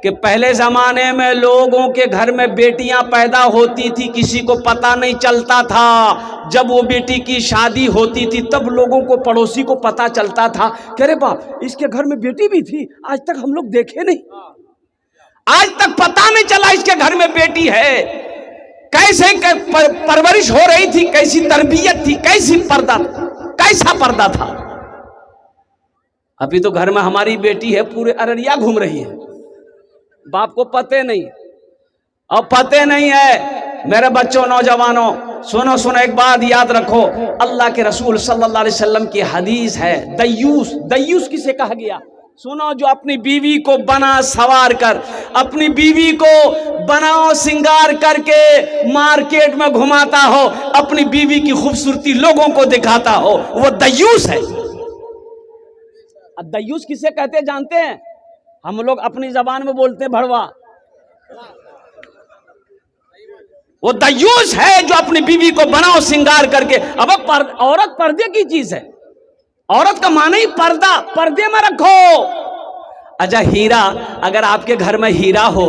कि पहले ज़माने में लोगों के घर में बेटियां पैदा होती थी, किसी को पता नहीं चलता था। जब वो बेटी की शादी होती थी तब लोगों को, पड़ोसी को पता चलता था कि अरे बाप, इसके घर में बेटी भी थी, आज तक हम लोग देखे नहीं, आज तक पता नहीं चला इसके घर में बेटी है। कैसे परवरिश हो रही थी, कैसी तरबियत थी, कैसी पर्दा, कैसा पर्दा था। अभी तो घर में हमारी बेटी है, पूरे अररिया घूम रही है, बाप को पते नहीं, अब पते नहीं है। मेरे बच्चों, नौजवानों, सुनो सुनो, एक बात याद रखो, अल्लाह के रसूल सल्लल्लाहु अलैहि वसल्लम की हदीस है, दयूस, दयूस किसे कहा गया? सुनो, जो अपनी बीवी को बना सवार कर, अपनी बीवी को बनाओ सिंगार करके मार्केट में घुमाता हो, अपनी बीवी की खूबसूरती लोगों को दिखाता हो, वो दयूस है। दयूस किसे कहते जानते हैं? हम लोग अपनी जबान में बोलते हैं भड़वा। वो दयूस है जो अपनी बीवी को बनाओ सिंगार करके। अब औरत पर्दे की चीज है, औरत का माने ही पर्दा, पर्दे में रखो। अच्छा, हीरा, अगर आपके घर में हीरा हो,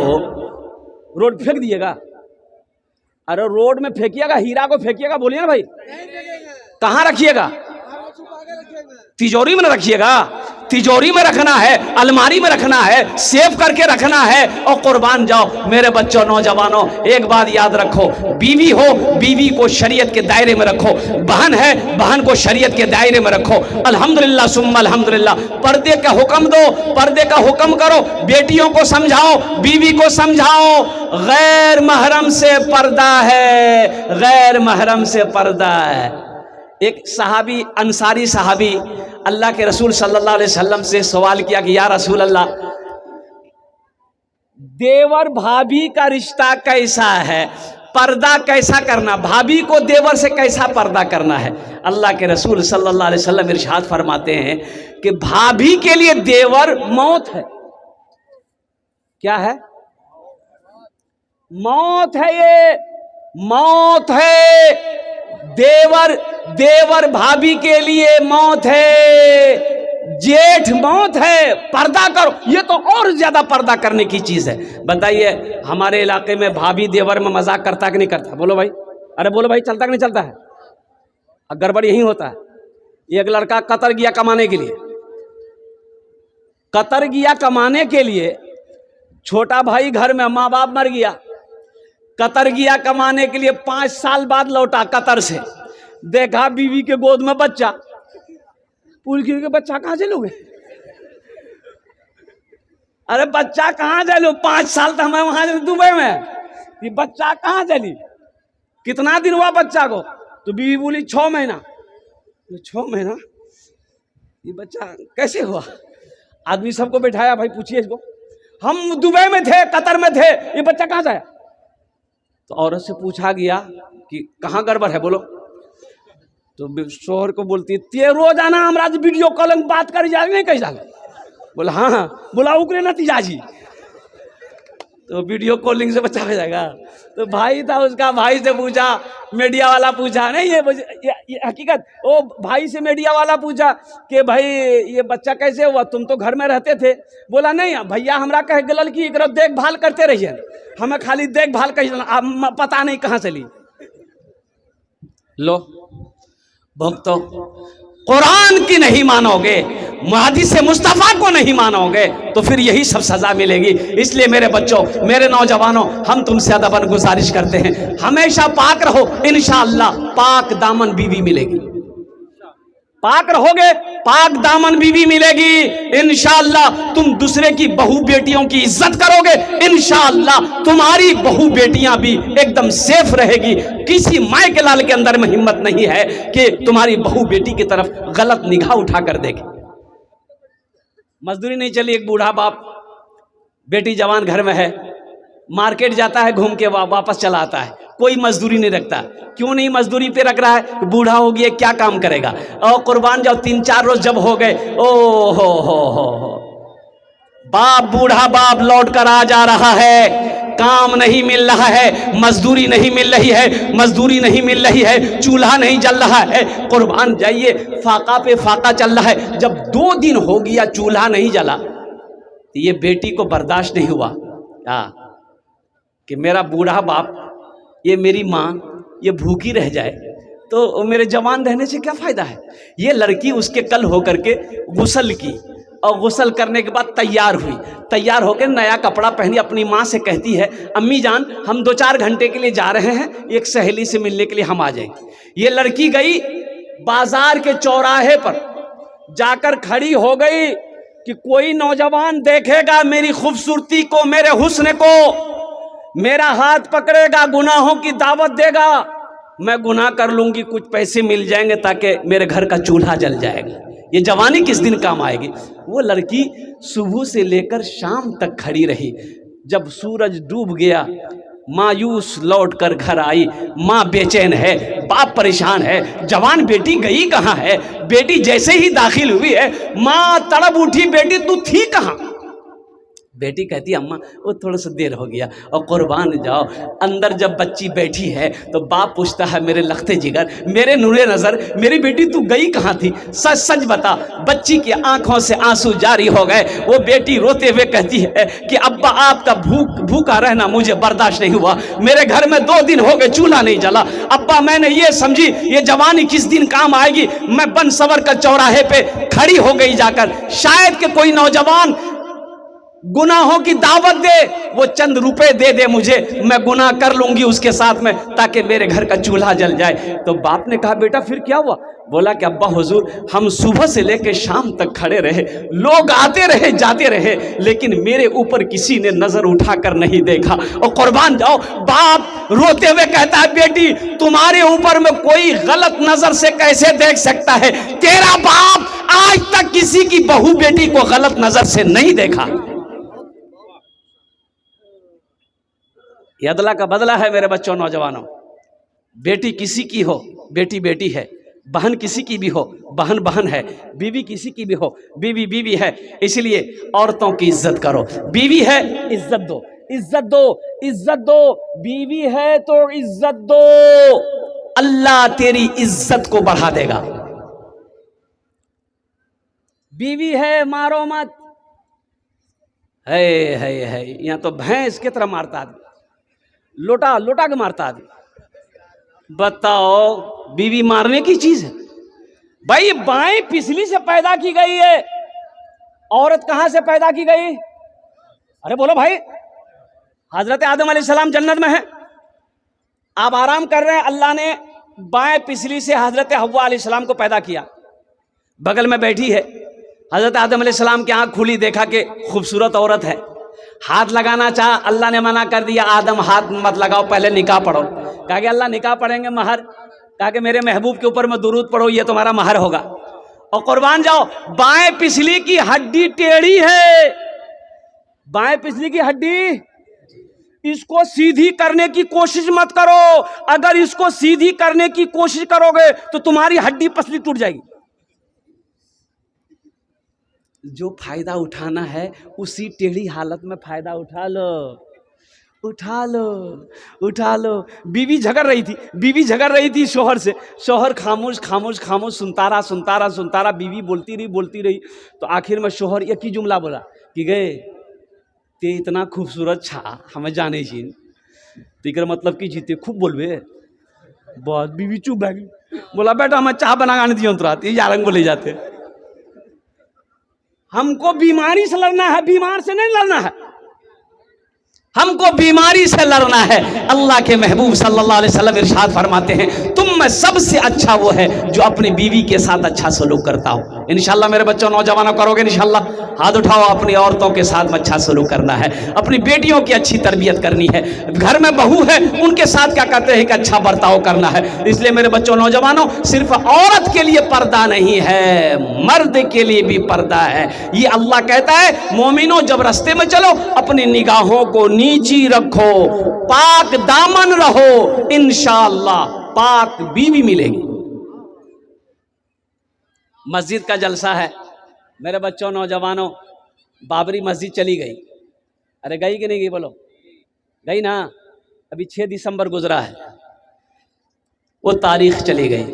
रोड फेंक दिएगा? अरे रोड में फेंकिएगा, हीरा को फेंकिएगा, बोलिए ना भाई, कहां रखिएगा? तिजोरी में रखिएगा, तिजोरी में रखना है, अलमारी में रखना है, सेव करके रखना है और कुर्बान जाओ। मेरे बच्चों, नौजवानों, एक बात याद रखो, बीवी हो, बीवी को शरीयत के दायरे में रखो, बहन है, बहन को शरीयत के दायरे में रखो। अल्हम्दुलिल्लाह सुम्मा अल्हम्दुलिल्लाह। पर्दे का हुक्म दो, पर्दे का हुक्म करो, बेटियों को समझाओ, बीवी को समझाओ, गैर महरम से पर्दा है, गैर महरम से पर्दा है। एक सहाबी, अंसारी सहाबी, अल्लाह के रसूल सल्लल्लाहु अलैहि वसल्लम से सवाल किया कि या रसूल अल्लाह, देवर भाभी का रिश्ता कैसा है, पर्दा कैसा करना, भाभी को देवर से कैसा पर्दा करना है? अल्लाह के रसूल सल्लल्लाहु अलैहि वसल्लम इरशाद फरमाते हैं कि भाभी के लिए देवर मौत है। क्या है? मौत है, ये मौत है। देवर, देवर भाभी के लिए मौत है, जेठ मौत है, पर्दा करो। ये तो और ज्यादा पर्दा करने की चीज है। बताइए, हमारे इलाके में भाभी देवर में मजाक करता कि नहीं करता? बोलो भाई, अरे बोलो भाई, चलता कि नहीं चलता है? गड़बड़ यही होता है। एक लड़का कतर गया कमाने के लिए, कतर गया कमाने के लिए, छोटा भाई घर में, माँ बाप मर गया, कतर गया कमाने के लिए, 5 साल बाद लौटा कतर से, देखा बीवी के गोद में बच्चा। पूछ के बच्चा कहाँ से लोगे? अरे बच्चा कहाँ से लो? 5 साल तो हमें वहां दुबई में, ये बच्चा कहाँ चली? कितना दिन हुआ बच्चा को? तो बीवी बोली 6 महीना। 6 महीना? ये बच्चा कैसे हुआ? आदमी सबको बैठाया, भाई पूछिए इसको, हम दुबई में थे, कतर में थे, ये बच्चा कहाँ से आया? तो औरत से पूछा गया कि कहाँ गड़बड़ है, बोलो। तो शोहर को बोलती है, ते रोजाना हमरा वीडियो कॉलिंग बात कर जा नहीं कही जाए? बोला हाँ हाँ। बोला उकरे नतीजा जी, तो वीडियो कॉलिंग से बच्चा हो जाएगा। तो भाई था उसका, भाई से पूछा, मीडिया वाला पूछा, नहीं ये हकीकत, वो भाई से मीडिया वाला पूछा कि भाई ये बच्चा कैसे हुआ, तुम तो घर में रहते थे? बोला नहीं भैया, हमरा कह गलल की एकरो देखभाल करते रहिए, हमें खाली देखभाल कही, पता नहीं कहाँ चली। लो भक्तों, कुरान की नहीं मानोगे, हदीस मुस्तफ़ा को नहीं मानोगे, तो फिर यही सब सजा मिलेगी। इसलिए मेरे बच्चों, मेरे नौजवानों, हम तुमसे अदबन गुजारिश करते हैं, हमेशा पाक रहो, इंशाअल्लाह पाक दामन बीवी मिलेगी। पाक रहोगे, पाक दामन बीवी मिलेगी इंशाअल्लाह। तुम दूसरे की बहू बेटियों की इज्जत करोगे, इंशाअल्लाह तुम्हारी बहू बेटियां भी एकदम सेफ रहेगी। किसी माए के लाल के अंदर में हिम्मत नहीं है कि तुम्हारी बहू बेटी की तरफ गलत निगाह उठा कर देखे। मजदूरी नहीं चली, एक बूढ़ा बाप, बेटी जवान घर में है, मार्केट जाता है, घूम के वापस चला आता है, कोई मजदूरी नहीं रखता। क्यों नहीं मजदूरी पे रख रहा है? बूढ़ा हो गया, क्या काम करेगा? और कुर्बान जाओ, 3-4 रोज जब हो गए, ओ हो बाप, बूढ़ा बाप लौट कर आ जा रहा है, काम नहीं मिल रहा है, मजदूरी नहीं मिल रही है, मजदूरी नहीं मिल रही है, चूल्हा नहीं जल रहा है। कुर्बान जाइए, फाका पे फाका चल रहा है। जब 2 दिन हो गया चूल्हा नहीं जला, तो ये बेटी को बर्दाश्त नहीं हुआ, हाँ, कि मेरा बूढ़ा बाप, ये मेरी माँ, ये भूखी रह जाए तो मेरे जवान रहने से क्या फ़ायदा है। ये लड़की उसके कल होकर के गुस्ल की और गुस्ल करने के बाद तैयार हुई, तैयार होकर नया कपड़ा पहनी, अपनी माँ से कहती है अम्मी जान हम 2-4 घंटे के लिए जा रहे हैं, एक सहेली से मिलने के लिए हम आ जाएंगे। ये लड़की गई बाजार के चौराहे पर जाकर खड़ी हो गई कि कोई नौजवान देखेगा मेरी खूबसूरती को, मेरे हुस्न को, मेरा हाथ पकड़ेगा, गुनाहों की दावत देगा, मैं गुनाह कर लूंगी, कुछ पैसे मिल जाएंगे ताकि मेरे घर का चूल्हा जल जाएगा, ये जवानी किस दिन काम आएगी। वो लड़की सुबह से लेकर शाम तक खड़ी रही। जब सूरज डूब गया मायूस लौट कर घर आई। माँ बेचैन है, बाप परेशान है, जवान बेटी गई कहाँ है। बेटी जैसे ही दाखिल हुई है माँ तड़प उठी, बेटी तू थी कहाँ। बेटी कहती अम्मा वो थोड़ा सा देर हो गया। और कुर्बान जाओ, अंदर जब बच्ची बैठी है तो बाप पूछता है मेरे लखते जिगर, मेरे नूरे नज़र, मेरी बेटी तू गई कहाँ थी, सच सच बता। बच्ची की आंखों से आंसू जारी हो गए। वो बेटी रोते हुए कहती है कि अब्बा आपका भूखा रहना मुझे बर्दाश्त नहीं हुआ, मेरे घर में 2 दिन हो गए चूल्हा नहीं जला। अब्बा मैंने ये समझी ये जवानी किस दिन काम आएगी, मैं बन सवर का चौराहे पे खड़ी हो गई जाकर, शायद कि कोई नौजवान गुनाहों की दावत दे, वो चंद रुपए दे दे मुझे, मैं गुनाह कर लूंगी उसके साथ में ताकि मेरे घर का चूल्हा जल जाए। तो बाप ने कहा बेटा फिर क्या हुआ। बोला कि अब्बा हुजूर हम सुबह से लेकर शाम तक खड़े रहे, लोग आते रहे जाते रहे, लेकिन मेरे ऊपर किसी ने नजर उठाकर नहीं देखा। और कुर्बान जाओ, बाप रोते हुए कहता है बेटी तुम्हारे ऊपर में कोई गलत नजर से कैसे देख सकता है, तेरा बाप आज तक किसी की बहू बेटी को गलत नजर से नहीं देखा। ये अदला का बदला है मेरे बच्चों नौजवानों। बेटी किसी की हो बेटी बेटी है, बहन किसी की भी हो बहन बहन है, बीवी किसी की भी हो बीवी बीवी है। इसलिए औरतों की इज्जत करो, बीवी है इज्जत दो, इज्जत दो, इज्जत दो, बीवी है तो इज्जत दो, अल्लाह तेरी इज्जत को बढ़ा देगा। बीवी है मारो मत, है यहां तो भैंस की तरह मारता आदमी, लोटा लोटा के मारता आदमी। बताओ बीवी मारने की चीज है भाई। बाएं पिछली से पैदा की गई है, औरत कहां से पैदा की गई, अरे बोलो भाई। हजरत आदम अलैहिस्सलाम जन्नत में है, आप आराम कर रहे हैं, अल्लाह ने बाएं पिछली से हजरत हव्वा अलैहिस्सलाम को पैदा किया। बगल में बैठी है हजरत आदम अलैहिस्सलाम की आंख खुली, देखा कि खूबसूरत औरत है, हाथ लगाना चाहा, अल्लाह ने मना कर दिया, आदम हाथ मत लगाओ, पहले निकाह पढ़ो। कहा कि अल्लाह निकाह पढ़ेंगे महर, कहा कि मेरे महबूब के ऊपर में दुरूद पढ़ो, ये तुम्हारा महर होगा। और कुर्बान जाओ, बाएं पिछली की हड्डी टेढ़ी है, बाएं पिछली की हड्डी, इसको सीधी करने की कोशिश मत करो। अगर इसको सीधी करने की कोशिश करोगे तो तुम्हारी हड्डी पसली टूट जाएगी। जो फायदा उठाना है उसी टेढ़ी हालत में फायदा उठा लो, उठा लो, उठा लो। बीवी झगड़ रही थी शोहर से, शोहर खामोश खामोश खामोश सुनता रहा, बीवी बोलती रही। तो आखिर में शोहर एक ही जुमला बोला कि गए ते इतना खूबसूरत छा हमें जाने छीन, तो मतलब कि जीते खूब बोलबे। बहुत बीवी चुप है, बोला बेटा हमें चाह बना आने दियो तुरंत, ये यारंग बोले जाते। हमको बीमारी से लड़ना है, बीमार से नहीं लड़ना है, हमको बीमारी से लड़ना है। अल्लाह के महबूब सल्लल्लाहु अलैहि वसल्लम इरशाद फरमाते हैं तुम में सबसे अच्छा वो है जो अपनी बीवी के साथ अच्छा सलूक करता हो। इंशाल्लाह मेरे बच्चों नौजवानों करोगे इंशाल्लाह, हाथ उठाओ। अपनी औरतों के साथ में अच्छा सलूक करना है, अपनी बेटियों की अच्छी तरबियत करनी है, घर में बहू है उनके साथ क्या कहते हैं कि अच्छा बर्ताव करना है। इसलिए मेरे बच्चों नौजवानों, सिर्फ औरत के लिए पर्दा नहीं है, मर्द के लिए भी पर्दा है। ये अल्लाह कहता है मोमिनो जब रास्ते में चलो अपनी निगाहों को नीची रखो, पाक दामन रहो, इंशाअल्लाह पाक बीवी मिलेगी। मस्जिद का जलसा है मेरे बच्चों नौजवानों, बाबरी मस्जिद चली गई। अरे गई कि नहीं गई बोलो, गई ना। अभी 6 दिसंबर गुजरा है, वो तारीख चली गई।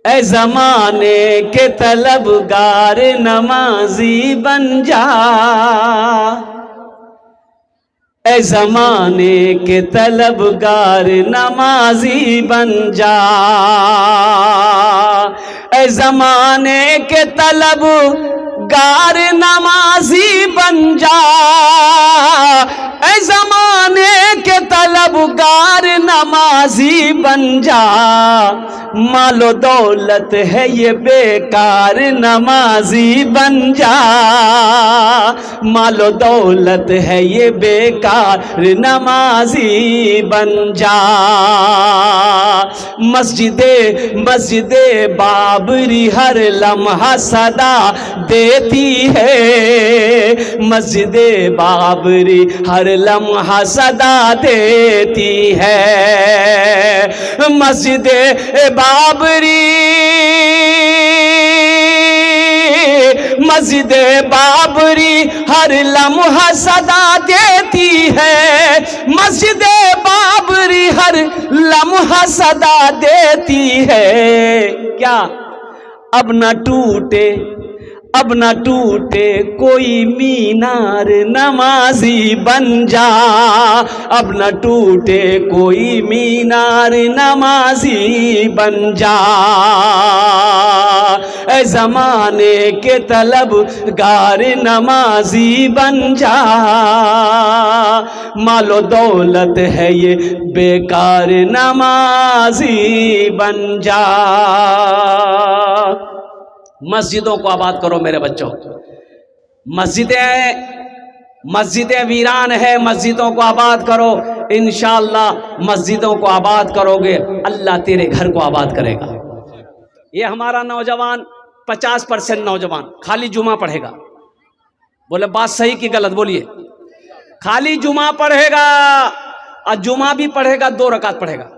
ऐ ज़माने के तलबगार नमाजी बन जा, ऐ ज़माने के तलबगार नमाजी बन जा, ऐ ज़माने के तलबगार नमाजी बन जा, ऐ ज़माने के तलबगार नमाजी बन जा, मालो दौलत है ये बेकार नमाजी बन जा, मालो दौलत है ये बेकार नमाजी बन जा। मस्जिदे मस्जिदे बाबरी हर लम्हा सदा देती है, मस्जिदे बाबरी हर लम्हा सदा देती है, मस्जिदे बाबरी मस्जिदे बाबरी हर लम्हा सदा देती है, मस्जिदे बाबरी हर लम्हा सदा देती है। क्या अब न टूटे, अब न टूटे कोई मीनार नमाजी बन जा, अब न टूटे कोई मीनार नमाजी बन जा, ऐ ज़माने के तलबगार नमाजी बन जा, मालो दौलत है ये बेकार नमाजी बन जा। मस्जिदों को आबाद करो मेरे बच्चों, मस्जिदें वीरान है, मस्जिदों को आबाद करो। इंशाअल्लाह मस्जिदों को आबाद करोगे, अल्लाह तेरे घर को आबाद करेगा। ये हमारा नौजवान 50% नौजवान खाली जुमा पढ़ेगा। बोले बात सही कि गलत बोलिए? खाली जुमा पढ़ेगा, और जुमा भी पढ़ेगा 2 रकात पढ़ेगा।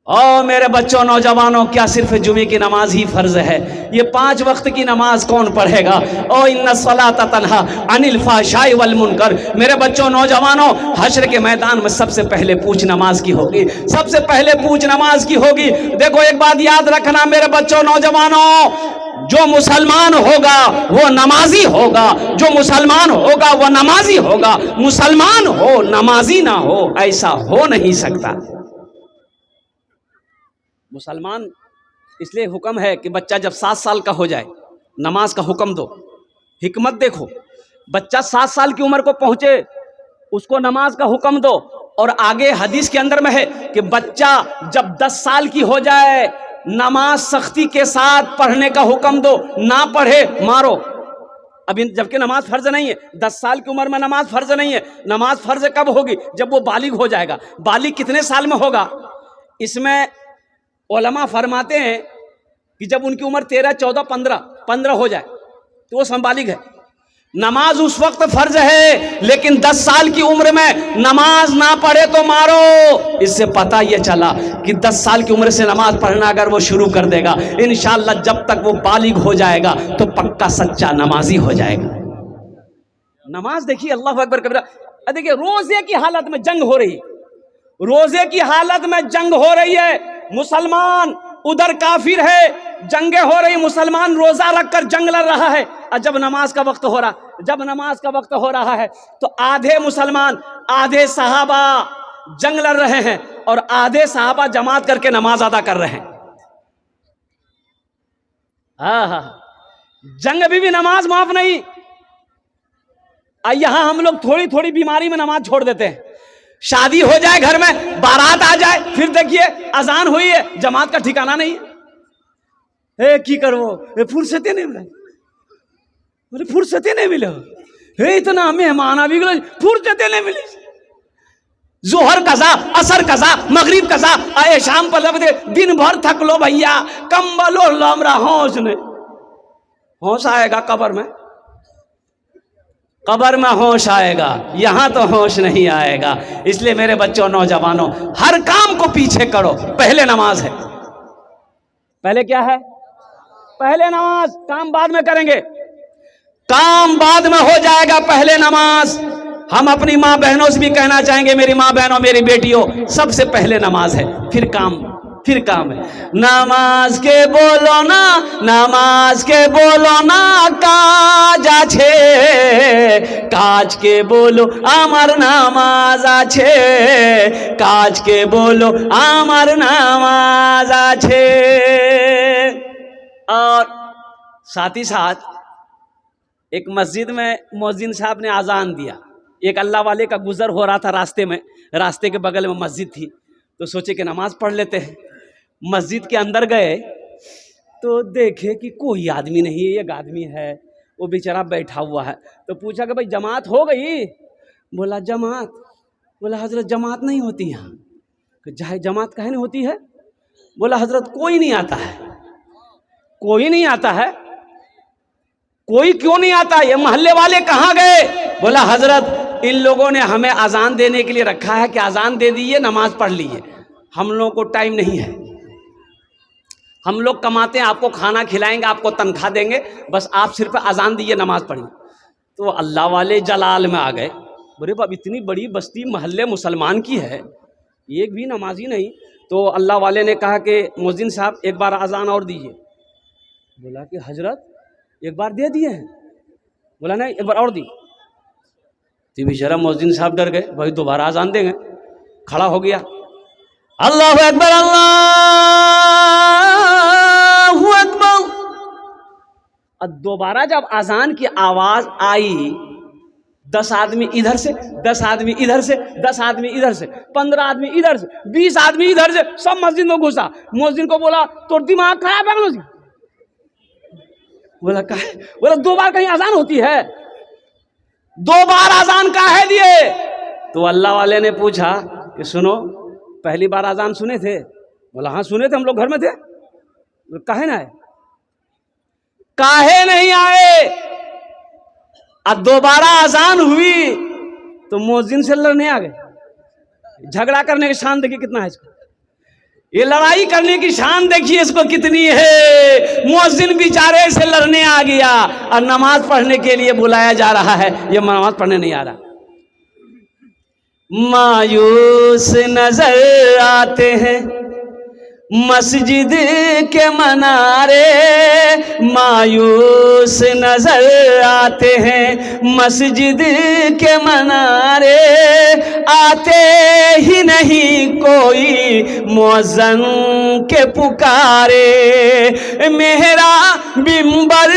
ओ मेरे बच्चों नौजवानों, क्या सिर्फ जुमे की नमाज ही फर्ज है? ये 5 वक्त की नमाज कौन पढ़ेगा? ओ इन्ना सलाता तन्हा अनिल फाहशाई वल मुनकर। मेरे बच्चों नौजवानों, हश्र के मैदान में सबसे पहले पूछ नमाज की होगी, सबसे पहले पूछ नमाज की होगी। देखो एक बात याद रखना मेरे बच्चों नौजवानों, जो मुसलमान होगा वो नमाजी होगा, जो मुसलमान होगा वो नमाजी होगा। मुसलमान हो नमाजी ना हो, ऐसा हो नहीं सकता। मुसलमान इसलिए हुक्म है कि बच्चा जब 7 साल का हो जाए नमाज का हुक्म दो। हिकमत देखो, बच्चा 7 साल की उम्र को पहुंचे उसको नमाज का हुक्म दो। और आगे हदीस के अंदर में है कि बच्चा जब 10 साल की हो जाए नमाज सख्ती के साथ पढ़ने का हुक्म दो, ना पढ़े मारो। अभी जबकि नमाज फर्ज नहीं है, 10 साल की उम्र में नमाज फर्ज नहीं है। नमाज फर्ज कब होगी? जब वो बालिग हो जाएगा। बालिग कितने साल में होगा? इसमें उलमा फरमाते हैं कि जब उनकी उम्र 13, 14, 15 हो जाए तो वो संबालिग है। नमाज उस वक्त फर्ज है, लेकिन 10 साल की उम्र में नमाज ना पढ़े तो मारो। इससे पता ये चला कि 10 साल की उम्र से नमाज पढ़ना अगर वो शुरू कर देगा, इंशाअल्लाह जब तक वो बालिग हो जाएगा तो पक्का सच्चा नमाजी हो जाएगा। नमाज देखिए, अल्लाह अकबर कबीरा। देखिए रोजे की हालत में जंग हो रही, रोजे की हालत में जंग हो रही है। मुसलमान उधर काफिर है, जंगे हो रही, मुसलमान रोजा रखकर जंग लड़ रहा है। और जब नमाज का वक्त हो रहा, जब नमाज का वक्त हो रहा है तो आधे मुसलमान आधे सहाबा जंग लड़ रहे हैं और आधे सहाबा जमात करके नमाज अदा कर रहे हैं। हाँ, जंग भी नमाज माफ नहीं। यहां हम लोग थोड़ी थोड़ी बीमारी में नमाज छोड़ देते हैं। शादी हो जाए घर में, बारात आ जाए, फिर देखिए अजान हुई है, जमात का ठिकाना नहीं है। की करो, फुर्सते नहीं मिले, बोले फुर्सते नहीं मिले, हे इतना मेहमान आ भी गए, फुर्सते नहीं मिली। जोहर कजा, असर कजा, मगरिब कजा, आए शाम पर दे, दिन भर थक लो भैया, कंबलो लमरा होश ने। होश आएगा कब्र में, कब्र में होश आएगा, यहां तो होश नहीं आएगा। इसलिए मेरे बच्चों नौजवानों, हर काम को पीछे करो, पहले नमाज है। पहले क्या है? पहले नमाज। काम बाद में करेंगे, काम बाद में हो जाएगा, पहले नमाज। हम अपनी माँ बहनों से भी कहना चाहेंगे, मेरी माँ बहनों, मेरी बेटियों, सबसे पहले नमाज है, फिर काम फिर काम है। नामाज के बोलो ना, नामाज के बोलो ना কাজ আছে, কাজ के बोलो আমার নামাজ আছে, কাজ के बोलो আমার নামাজ আছে। और साथ ही साथ एक मस्जिद में मुअज्जिन साहब ने अजान दिया। एक अल्लाह वाले का गुजर हो रहा था रास्ते में, रास्ते के बगल में मस्जिद थी, तो सोचे कि नमाज पढ़ लेते हैं। मस्जिद के अंदर गए तो देखे कि कोई आदमी नहीं है, एक आदमी है, वो बेचारा बैठा हुआ है। तो पूछा कि भाई जमात हो गई? बोला जमात। बोला हजरत जमात नहीं होती यहाँ। जमात काहे नहीं होती है? बोला हजरत कोई नहीं आता है। कोई नहीं आता है? कोई क्यों नहीं आता? ये मोहल्ले वाले कहाँ गए? बोला हजरत इन लोगों ने हमें अजान देने के लिए रखा है कि अजान दे दीजिए, नमाज पढ़ लीजिए। हम लोगों को टाइम नहीं है, हम लोग कमाते हैं, आपको खाना खिलाएंगे, आपको तनख्वाह देंगे, बस आप सिर्फ अजान दीजिए, नमाज पढ़िए। तो अल्लाह वाले जलाल में आ गए। बोले बाब इतनी बड़ी बस्ती मोहल्ले मुसलमान की है, एक भी नमाजी नहीं। तो अल्लाह वाले ने कहा कि मुअज्जिन साहब एक बार अजान और दीजिए। बोला कि हजरत एक बार दे दिए हैं। बोला नहीं एक बार और दी। तो बेचारा मुअज्जिन साहब डर गए, भाई दोबारा अजान देंगे। खड़ा हो गया, अल्लाहु अकबर अल्लाहु अकबर। और दोबारा जब अजान की आवाज आई, 10 आदमी इधर से, 10 आदमी इधर से, 10 आदमी इधर से, 15 आदमी इधर से, 20 आदमी इधर से, सब मस्जिद में घुसा। मुअज्जिन को बोला तो दिमाग खराब है मुझे। बोला का है? बोला 2 बार कहीं अजान होती है? 2 बार अजान काहे दिए? तो अल्लाह वाले ने पूछा कि सुनो पहली बार अजान सुने थे? बोला हाँ सुने थे, हम लोग घर में थे। काहे ना आए? काहे नहीं आए? अब दोबारा अजान हुई तो मुअज्जिन से लड़ने आ गए। झगड़ा करने की शान देखिए कितना है इसको, ये लड़ाई करने की शान देखिए इसको कितनी है। मुअज्जिन बेचारे से लड़ने आ गया और नमाज पढ़ने के लिए बुलाया जा रहा है, ये नमाज पढ़ने नहीं आ रहा। मायूस नजर आते हैं मस्जिद के मनारे, मायूस नजर आते हैं मस्जिद के मनारे, आते ही नहीं कोई मुअज्जिन के पुकारे। मेरा बिंबर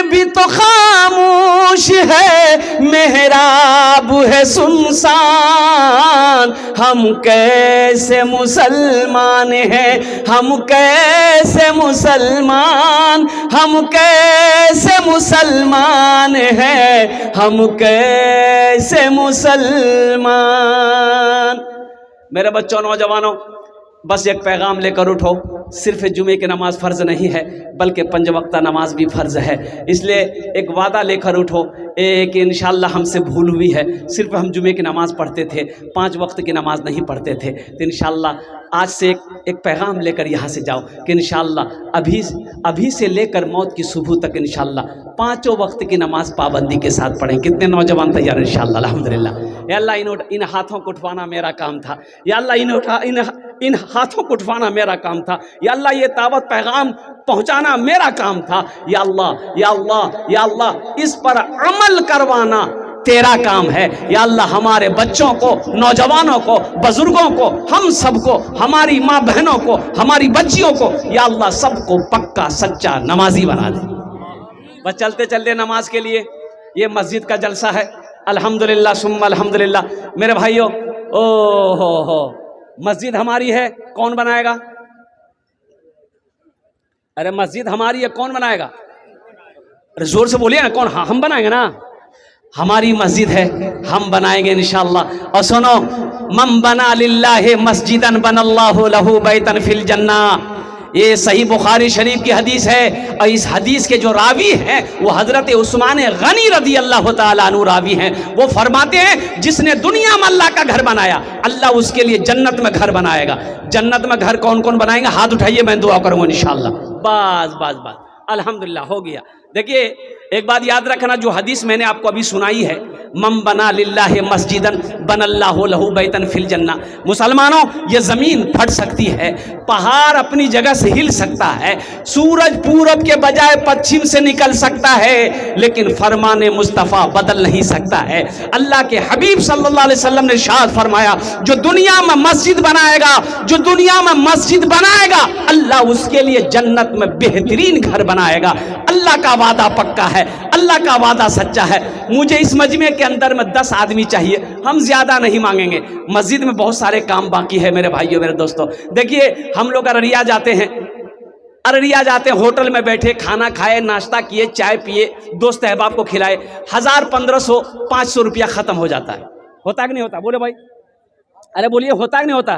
भी तो खामोश है, मेहराब है सुनसान, हम कैसे मुसलमान हैं, हम कैसे मुसलमान, हम कैसे मुसलमान हैं, हम कैसे मुसलमान। मेरे बच्चों नौजवानों, बस एक पैगाम लेकर उठो, सिर्फ जुमे की नमाज फ़र्ज़ नहीं है बल्कि 5 वक्ता नमाज भी फ़र्ज़ है। इसलिए एक वादा लेकर उठो कि इंशाअल्लाह हमसे भूल हुई है, सिर्फ हम जुमे की नमाज़ पढ़ते थे, 5 वक्त की नमाज नहीं पढ़ते थे। तो इंशाअल्लाह आज से एक पैगाम लेकर यहाँ से जाओ कि इंशाअल्लाह अभी से लेकर मौत की सुबह तक इंशाअल्लाह 5 वक्त की नमाज पाबंदी के साथ पढ़ें। कितने नौजवान तैयार हैं इंशाअल्लाह? अल्हम्दुलिल्लाह। या अल्लाह इन हाथों को उठवाना मेरा काम था, या अल्लाह इन हाथों को उठवाना मेरा काम था, या अल्लाह ये दावत पैगाम पहुँचाना मेरा काम था। या अल्लाह या अल्लाह या अल्लाह इस पर अमल करवाना तेरा काम है। या अल्लाह हमारे बच्चों को, नौजवानों को, बुजुर्गों को, हम सबको, हमारी माँ बहनों को, हमारी बच्चियों को, या अल्लाह सबको पक्का सच्चा नमाजी बना दे। बस चलते चलते नमाज के लिए ये मस्जिद का जलसा है। अल्हम्दुलिल्लाह सुम्मा अल्हम्दुलिल्लाह। मेरे भाइयों, ओ हो मस्जिद हमारी है, कौन बनाएगा? अरे मस्जिद हमारी है, कौन बनाएगा? अरे जोर से बोलिए ना, कौन? हाँ हम बनाएंगे ना, हमारी मस्जिद है, हम बनाएंगे इंशाअल्लाह। और सुनो, मन बना लिल्लाहि मस्जिदन बनल्लाहु लहू बैतन फिल जन्ना, ये सही बुखारी शरीफ की हदीस है। और इस हदीस के जो रावी हैं वो हजरत उस्मान गनी रदी अल्लाह ताला अन्हु रावी हैं। वो फरमाते हैं जिसने दुनिया में अल्लाह का घर बनाया, अल्लाह उसके लिए जन्नत में घर बनाएगा। जन्नत में घर कौन कौन बनाएंगे? हाथ उठाइए, मैं दुआ करूंगा इंशाअल्लाह। बस बस बस, अल्हम्दुलिल्लाह हो गया। देखिए एक बात याद रखना, जो हदीस मैंने आपको अभी सुनाई है, मम बना लिल्लाहि मस्जिदन बनल्लाहु लहू बैतन फिल जन्ना। मुसलमानों, ये ज़मीन फट सकती है, पहाड़ अपनी जगह से हिल सकता है, सूरज पूरब के बजाय पश्चिम से निकल सकता है, लेकिन फरमाने मुस्तफ़ा बदल नहीं सकता है। अल्लाह के हबीब सल्लल्लाहु अलैहि वसल्लम ने इरशाद फरमाया, जो दुनिया में मस्जिद बनाएगा, जो दुनिया में मस्जिद बनाएगा, अल्लाह उसके लिए जन्नत में बेहतरीन घर बनाएगा। अल्लाह का वादा पक्का है, अल्लाह का वादा सच्चा है। मुझे इस मजमे के अंदर में 10 आदमी चाहिए, हम ज्यादा नहीं मांगेंगे। मस्जिद में बहुत सारे काम बाकी है मेरे भाइयों मेरे दोस्तों। देखिए हम लोग अररिया जाते हैं, अररिया जाते हैं, होटल में बैठे, खाना खाए, नाश्ता किए, चाय पिए, दोस्त अहबाब को खिलाए, 1000 1500 500 रुपया खत्म हो जाता है। होता कि नहीं होता? बोले भाई, अरे बोलिए, होता कि नहीं होता?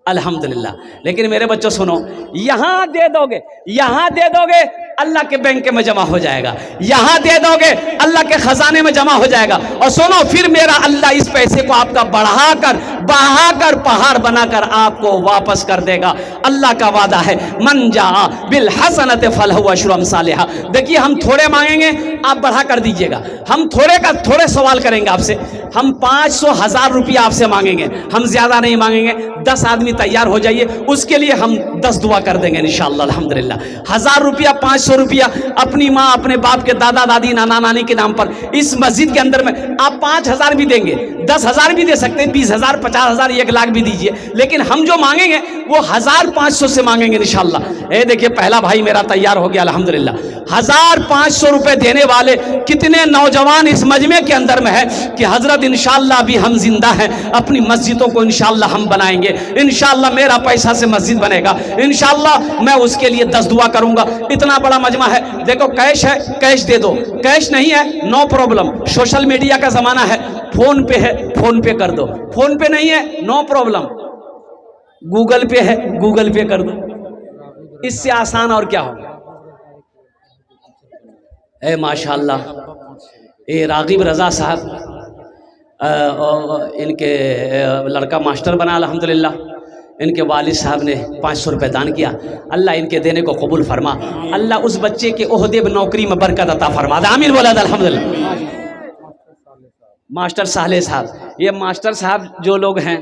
अल्हम्दुलिल्लाह। लेकिन मेरे बच्चों सुनो, यहाँ दे दोगे, यहाँ दे दोगे, अल्लाह के बैंक में जमा हो जाएगा, यहाँ दे दोगे अल्लाह के खजाने में जमा हो जाएगा। और सुनो, फिर मेरा अल्लाह इस पैसे को आपका बढ़ाकर बढ़ाकर पहाड़ बनाकर आपको वापस कर देगा। अल्लाह का वादा है, मन जा बिल हसनत फलहु अशरु अमसालिहा। देखिए हम थोड़े मांगेंगे, आप बढ़ा कर दीजिएगा। हम थोड़े का थोड़े सवाल करेंगे आपसे, हम 500 1000 रुपया आपसे मांगेंगे, हम ज्यादा नहीं मांगेंगे। 10 आदमी तैयार हो जाइए, उसके लिए हम 10 दुआ कर देंगे इंशाअल्लाह अल्हम्दुलिल्लाह। 1000 रुपया 500 रुपया अपनी माँ अपने बाप के दादा दादी नाना नानी के नाम पर इस मस्जिद के अंदर में आप 5000 भी देंगे, 10,000 भी दे सकते हैं, 20,000 50,000 1 लाख भी दीजिए, लेकिन हम जो मांगेंगे वो 1500 से मांगेंगे इंशाअल्लाह। ये देखिए पहला भाई मेरा तैयार हो गया अल्हम्दुलिल्लाह। 1500 रुपए देने वाले कितने नौजवान इस मजमे के अंदर में है कि हजरत इंशाअल्लाह अभी हम जिंदा हैं, अपनी मस्जिदों को इंशाअल्लाह हम बनाएंगे, इंशाअल्लाह मेरा पैसा से मस्जिद बनेगा, इंशाअल्लाह मैं उसके लिए 10 दुआ करूंगा। इतना बड़ा मजमा है। देखो कैश है, कैश दे दो, कैश नहीं है नो प्रॉब्लम, सोशल मीडिया का जमाना है, फोन पे है फोन पे कर दो, फोन पे नहीं है नो प्रॉब्लम, गूगल पे है गूगल पे कर दो। इससे आसान और क्या होगा? ए माशाअल्लाह, ये रागिब रज़ा साहब इनके लड़का मास्टर बना अल्हम्दुलिल्लाह, इनके वालिद साहब ने 500 रुपये दान किया। अल्लाह इनके देने को कबूल फरमा, अल्लाह उस बच्चे के ओहदे में नौकरी में बरकत अता फरमा दे, आमीन बोला अल्हम्दुलिल्लाह। मास्टर साले साहब, ये मास्टर साहब जो लोग हैं,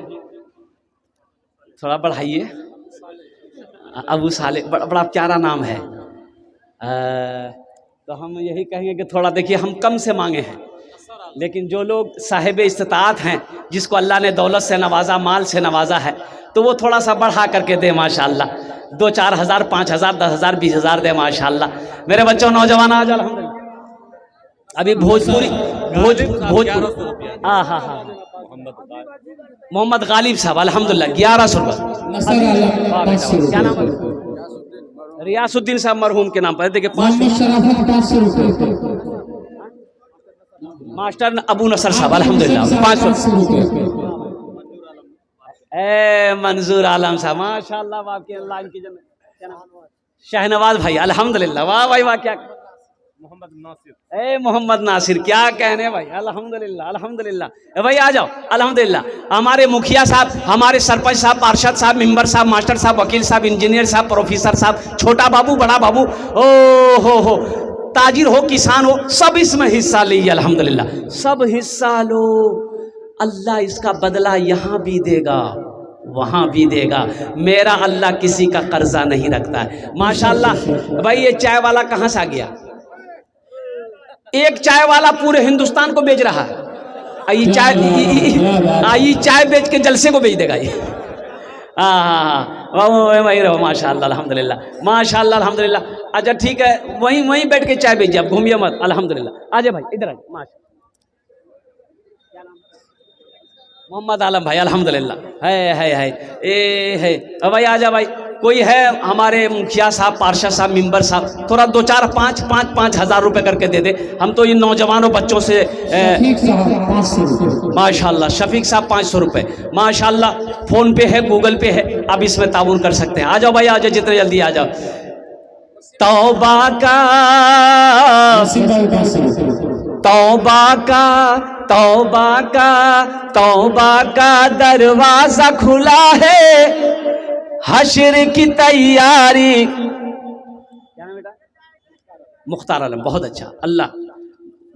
थोड़ा बढ़ाइए, अबू साले, बड़ा प्यारा नाम है। तो हम यही कहेंगे कि थोड़ा देखिए, हम कम से मांगे हैं, लेकिन जो लोग साहिब इस्तिताअत हैं, जिसको अल्लाह ने दौलत से नवाजा, माल से नवाजा है, तो वो थोड़ा सा बढ़ा करके दे माशाअल्लाह, 2-4 हज़ार 5,000 10,000 20,000 दे माशाअल्लाह। मेरे बच्चों नौजवान आज अल्हम्दुलिल्लाह, अभी भोजपुरी हाँ हाँ हाँ, मोहम्मद गालिब साहब अल्हम्दुलिल्लाह 1100 रुपये। क्या नाम है? रियासुद्दीन साहब मरहूम के नाम पर। देखिए 500 रुपये। मास्टर अबू नसर साहब अल्हम्दुलिल्लाह 500। ए मंजूर आलम साहब माशाअल्लाह, आपके अल्लाह इनकी जन्नत। शहनवाज भाई अल्हम्दुलिल्लाह, वाह भाई वाह, क्या मोहम्मद नासिर, ए मोहम्मद नासिर, क्या कहने भाई, अल्हम्दुलिल्लाह अल्हम्दुलिल्लाह। भाई आ जाओ अल्हम्दुलिल्लाह। हमारे मुखिया साहब, हमारे सरपंच साहब, पार्षद साहब, मेंबर साहब, मास्टर साहब, वकील साहब, इंजीनियर साहब, प्रोफेसर साहब, छोटा बाबू बड़ा बाबू, ओ हो, ताजिर हो किसान हो, सब इसमें हिस्सा लीजिए अल्हम्दुलिल्लाह, सब हिस्सा लो। अल्लाह इसका बदला यहाँ भी देगा वहाँ भी देगा। मेरा अल्लाह किसी का कर्जा नहीं रखता है माशाअल्लाह। भाई ये चाय वाला कहाँ से आ गया? एक चाय वाला पूरे हिंदुस्तान को बेच रहा है। ये चाय बेच के जलसे को बेच देगा ये। वही रहो माशाअल्लाह अल्हम्दुलिल्लाह माशाअल्लाह अल्हम्दुलिल्लाह। अच्छा ठीक है, वहीं बैठ के चाय बेचिए, आप घूमिए मत अल्हम्दुलिल्लाह। आजा भाई इधर आइए। माशा मोहम्मद आलम भाई अल्हम्दुलिल्लाह है। भाई आजा भाई, कोई है हमारे मुखिया साहब, पार्षद साहब, मेंबर साहब, थोड़ा 2-4 5 हज़ार रुपए करके दे दे। हम तो इन नौजवानों बच्चों से माशाअल्लाह, शफीक साहब 500 रुपए माशाअल्लाह, फोन पे है गूगल पे है, आप इसमें ताउन कर सकते हैं। आ जाओ भाई, आ जाओ, जितने जल्दी आ जाओ। तौबा का तौबा का तौबा का तौबा का दरवाजा खुला है, हश्र की तैयारी। क्या नाम बेटा? मुख्तार आलम, बहुत अच्छा। अल्लाह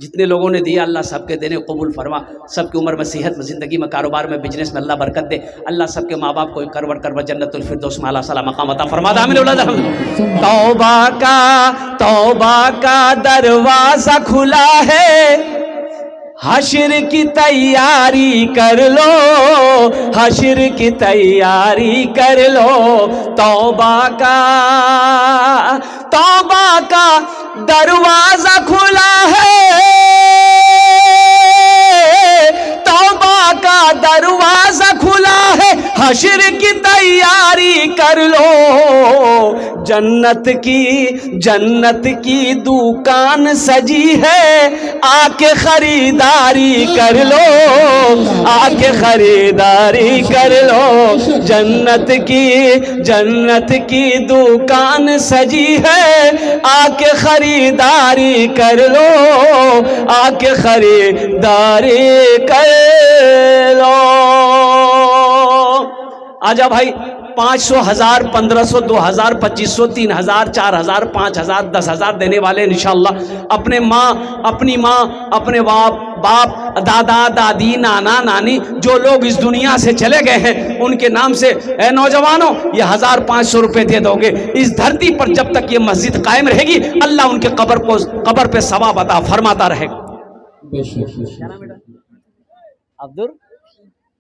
जितने लोगों ने दिया अल्लाह सबके देने कबूल फरमा, सबकी उम्र में, सेहत में, ज़िंदगी में, कारोबार में, बिजनेस में अल्लाह बरकत दे। अल्लाह सबके माँ बाप को करवर करवर जन्नतुल फिरदौस में आला सला मकाम अता फरमा दे। आमीन। तौबा का दरवाज़ा खुला है, हश्र की तैयारी कर लो, हश्र की तैयारी कर लो। तौबा का दरवाजा खुला है, तौबा का दरवाजा खुला है, हश्र की तैयारी कर लो। जन्नत की दुकान सजी है, आके खरीदारी कर लो, आके खरीदारी कर लो। जन्नत की दुकान सजी है, आके खरीदारी कर लो, आके खरीदारी कर लो। आजा भाई, 500, 1000, 1500, 2000, 2500, 3000, 4000, 5000, 10,000 देने वाले इंशाअल्लाह अपनी माँ, अपने बाप, दादा, दादी, नाना, नानी, जो लोग इस दुनिया से चले गए हैं उनके नाम से ए नौजवानों ये 1500 रुपए दे दोगे। इस धरती पर जब तक ये मस्जिद कायम रहेगी अल्लाह उनके कब्र पे सवाब अता फरमाता रहेगा।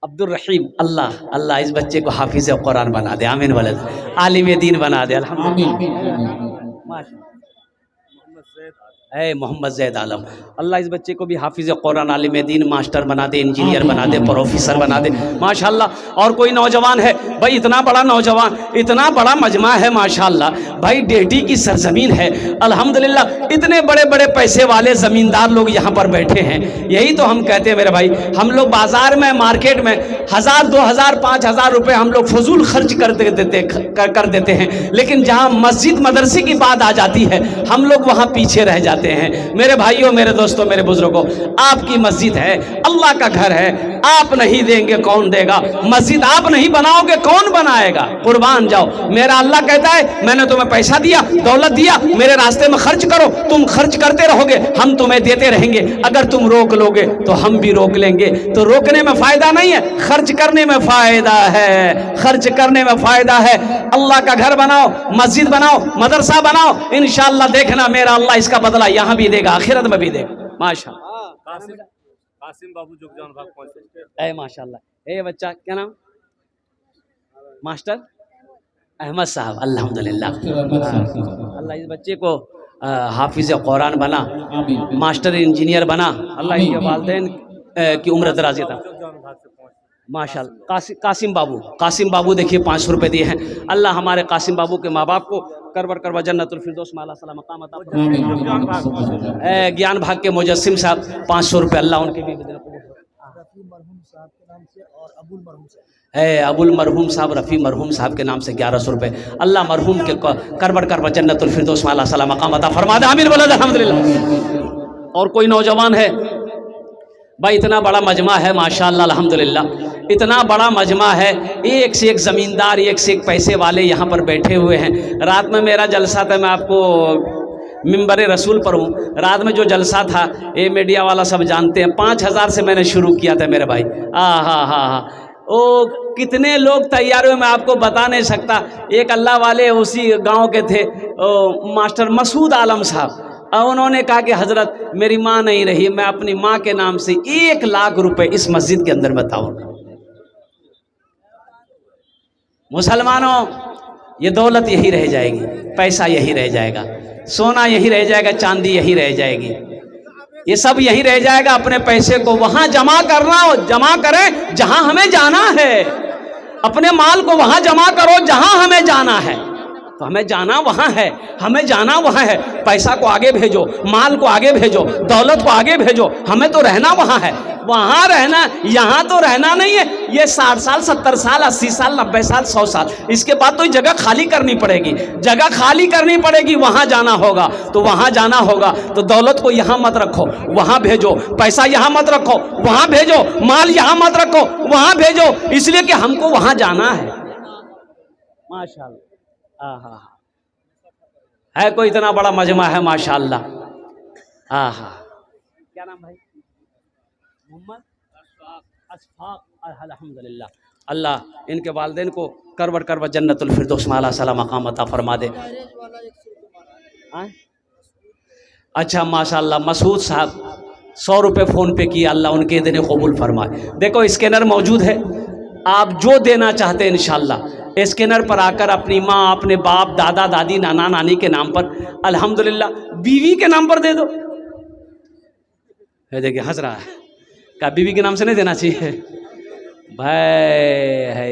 अब्दुल रहीम, अल्लाह इस बच्चे को हाफिज कुरान बना दे। आमीन वलद, आलिम दीन बना दे। अल्हम्दुलिल्लाह। मोहम्मद जैद आलम, अल्लाह इस बच्चे को भी हाफिज कुरान, आलिम दीन, मास्टर बना दे, इंजीनियर बना दे, प्रोफेसर बना दे माशाअल्लाह। और कोई नौजवान है भाई, इतना बड़ा नौजवान, इतना बड़ा मजमा है माशाअल्लाह भाई, डेटी की सरजमीन है अल्हम्दुलिल्लाह, इतने बड़े बड़े पैसे वाले ज़मींदार लोग यहाँ पर बैठे हैं। यही तो हम कहते हैं मेरे भाई, हम लोग बाजार में, मार्केट में 1000, 2000, 5000 रुपये हम लोग फजूल खर्च कर देते हैं, लेकिन जहाँ मस्जिद मदरसे की बात आ जाती है हम लोग वहाँ पीछे रह जाते हैं। मेरे भाइयों, मेरे दोस्तों, मेरे बुजुर्गों, आपकी मस्जिद है, अल्लाह का घर है, आप नहीं देंगे कौन देगा? मस्जिद आप नहीं बनाओगे कौन बनाएगा? कुर्बान जाओ। मेरा अल्लाह कहता है मैंने तुम्हें पैसा दिया, दौलत दिया, मेरे रास्ते में खर्च करो, तुम खर्च करते रहोगे, हम तुम्हें देते रहेंगे। अगर तुम रोक लोगे तो हम भी रोक लेंगे। तो रोकने में फायदा नहीं है, खर्च करने में फायदा है, खर्च करने में फायदा है। अल्लाह का घर बनाओ, मस्जिद बनाओ, मदरसा बनाओ, इंशाअल्लाह देखना मेरा अल्लाह इसका बदला यहाँ भी देगा, आखिरत में भी देगा। माशाअल्लाह। कासिम बाबू जुगजान भाग पहुंचे। माशाअल्लाह। ए बच्चा क्या नाम? मास्टर अहमद साहब, अल्हम्दुलिल्लाह। अल्लाह इस बच्चे को हाफिज कुरान बना, मास्टर इंजीनियर बना, अल्लाह इनके वालिदैन की उम्र दराज था माशाअल्लाह। कासिम बाबू देखिए 500 रुपये दिए हैं। अल्लाह हमारे कासिम बाबू के माँ बाप को करवर जन्नतुल फिरदौस में आला सला मकाम अता फरमाए। ज्ञान भाग के मुजस्सिम साहब 500 रुपये, अल्लाह उनके भी अबुल मरहूम साहब, रफ़ी मरहूम साहब के नाम से 1100 रुपये, अल्लाह मरहूम के करवर जन्नतुल फिरदौस में आला सला मकाम अता फरमा दे। आमीन बोलो अल्हम्दुलिल्लाह। और कोई नौजवान है भाई, इतना बड़ा मजमा है माशाअल्लाह अल्हम्दुलिल्लाह, इतना बड़ा मजमा है, एक से एक ज़मींदार, एक से एक पैसे वाले यहाँ पर बैठे हुए हैं। रात में मेरा जलसा था, मैं आपको मिंबर रसूल पर हूँ, रात में जो जलसा था ये मीडिया वाला सब जानते हैं, 5000 से मैंने शुरू किया था मेरे भाई। हाँ, ओ कितने लोग तैयार हुए मैं आपको बता नहीं सकता। एक अल्लाह वाले उसी गाँव के थे, मास्टर मसूद आलम साहब, उन्होंने कहा कि हजरत मेरी माँ नहीं रही, मैं अपनी माँ के नाम से 1 लाख रुपए इस मस्जिद के अंदर बताऊंगा। मुसलमानों, ये दौलत यही रह जाएगी, पैसा यही रह जाएगा, सोना यही रह जाएगा, चांदी यही रह जाएगी, ये सब यही रह जाएगा। अपने पैसे को वहां जमा करना हो, जमा करें जहां हमें जाना है। अपने माल को वहां जमा करो जहां हमें जाना है। तो हमें जाना वहाँ है, हमें जाना वहाँ है। पैसा को आगे भेजो, माल को आगे भेजो, दौलत को आगे भेजो, हमें तो रहना वहाँ है। वहाँ रहना, यहाँ तो रहना नहीं है। ये 60 साल, 70 साल, 80 साल, 90 साल, 100 साल, इसके बाद तो जगह खाली करनी पड़ेगी, जगह खाली करनी पड़ेगी। वहाँ जाना होगा तो वहाँ जाना होगा। तो दौलत को यहाँ मत रखो, वहाँ भेजो। पैसा यहाँ मत रखो, वहाँ भेजो। माल यहाँ मत रखो, वहाँ भेजो, इसलिए कि हमको वहाँ जाना है। माशाअल्लाह। है कोई इतना बड़ा मजमा है माशाअल्लाह। हाँ हाँ, क्या नाम भाई? मोहम्मद अशफाक। अल्हम्दुलिल्लाह, अल्लाह इनके वालिदैन को करवट करवट जन्नतुल फिरदौस में आला साला मकाम अता फरमा दे। हाँ? अच्छा माशाअल्लाह, मसूद साहब 100 रुपये फ़ोन पे किया, अल्लाह उनके देने कबूल फरमाए। देखो स्कैनर मौजूद है, आप जो देना चाहते हैं इंशाअल्लाह स्कैनर पर आकर अपनी माँ, अपने बाप, दादा दादी, नाना नानी के नाम पर, अल्हम्दुलिल्लाह बीवी के नाम पर दे दो। देखिए हंस रहा है, क्या बीवी के नाम से नहीं देना चाहिए भाई?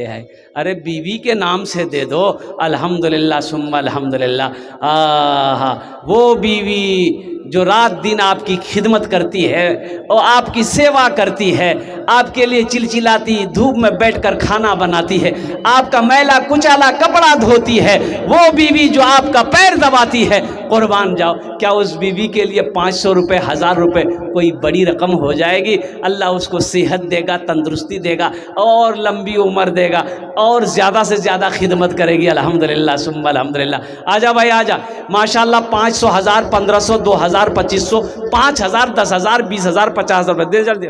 है अरे बीवी के नाम से दे दो, अल्हम्दुलिल्लाह सुम्मा अल्हम्दुलिल्लाह। हाँ, वो बीवी जो रात दिन आपकी खिदमत करती है और आपकी सेवा करती है, आपके लिए चिलचिलाती धूप में बैठकर खाना बनाती है, आपका मैला कुचाला कपड़ा धोती है, वो बीवी जो आपका पैर दबाती है, कुर्बान जाओ, क्या उस बीवी के लिए 500 रुपये, 1000 रुपये कोई बड़ी रकम हो जाएगी? अल्लाह उसको सेहत देगा, तंदुरुस्ती देगा और लंबी उम्र देगा और ज़्यादा से ज़्यादा खिदमत करेगी। अल्हम्दुलिल्लाह सुम्मा अल्हम्दुलिल्लाह। आजा भाई आजा, माशाल्लाह 500, 1000, 1500, 2000, 2500, 5000, 10,000, 20,000, 50,000 रुपये दे जल्दी।